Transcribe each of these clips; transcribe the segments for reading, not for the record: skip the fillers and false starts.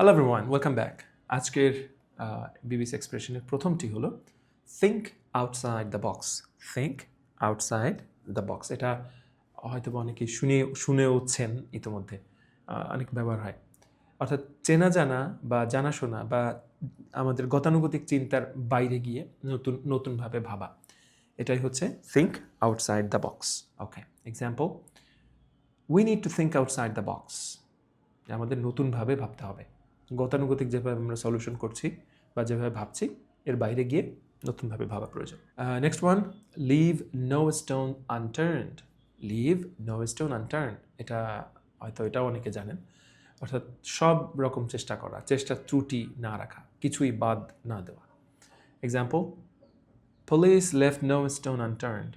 Hello everyone, welcome back. আজকের BBC এক্সপ্রেশনের প্রথমটি হলো think outside the box. Think outside the box, এটা হয়তো অনেকেই শুনেওছেন ইতিমধ্যে, অনেক ব্যবহার হয়। অর্থাৎ চেনা জানা বা জানাশোনা বা আমাদের গতানুগতিক চিন্তার বাইরে গিয়ে নতুনভাবে ভাবা, এটাই হচ্ছে think outside the box. Okay, example, we need to think outside the box. আমাদের নতুনভাবে ভাবতে হবে। গতানুগতিক যেভাবে আমরা সলিউশন করছি বা যেভাবে ভাবছি, এর বাইরে গিয়ে নতুনভাবে ভাবা প্রয়োজন। Next one, leave no stone unturned. Leave no stone unturn, এটা হয়তো এটাও অনেকে জানেন। অর্থাৎ সব রকম চেষ্টা করা, চেষ্টার ত্রুটি না রাখা, কিছুই বাদ না দেওয়া। Example, police left no stone unturned.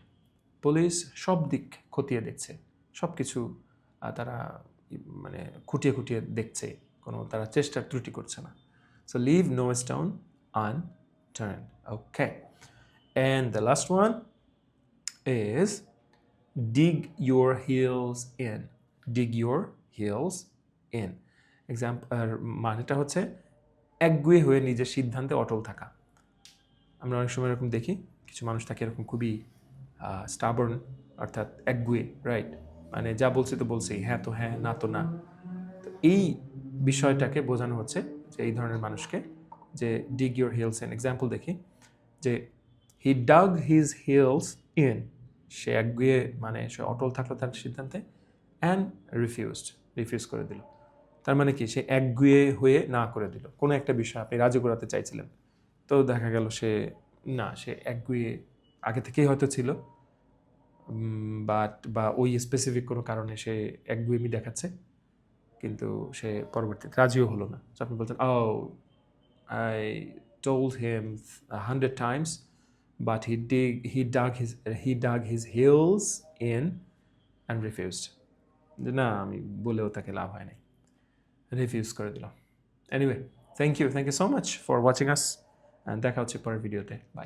Police সব দিক খতিয়ে দেখছে, সব কিছু তারা মানে খুঁটিয়ে খুঁটিয়ে দেখছে, কোনো তারা চেষ্টার ত্রুটি করছে না। So leave no stone unturned. Okay, and the last one is dig your heels in. dig your heels in. মানেটা হচ্ছে একগুঁয়ে হয়ে নিজের সিদ্ধান্তে অটল থাকা। আমরা অনেক সময় এরকম দেখি, কিছু মানুষ থাকে এরকম খুবই স্টাবর্ন, অর্থাৎ একগুঁয়ে, রাইট? মানে যা বলছে তো বলছেই, হ্যাঁ তো হ্যাঁ, না তো না। তো এই বিষয়টাকে বোঝানো হচ্ছে যে এই ধরনের মানুষকে, যে ডিগ ইউর হিলস ইন। এক্সাম্পল দেখি, যে হি ডাগ হিজ হিলস ইন, সে একগুঁয়ে মানে সে অটল থাকলো তার সিদ্ধান্তে, অ্যান্ড রিফিউজ করে দিল। তার মানে কি, সে একগুঁয়ে হয়ে না করে দিল। কোনো একটা বিষয় আপনি রাজি করাতে চাইছিলেন, তো দেখা গেল সে একগুঁয়ে আগে থেকেই হয়তো ছিল, বা ওই স্পেসিফিক কোনো কারণে সে একগুঁয়েমি দেখাচ্ছে, কিন্তু সে পরবর্তীতে রাজিও হলো না। তো আপনি বলছেন, oh I told him 100 times, but he dug his heels in and refused. যে না, আমি বলেও তাকে লাভ হয় নাই, রিফিউজ করে দিলাম। Anyway, thank you so much for watching us, and দেখা হচ্ছে পরের ভিডিওতে। বাই।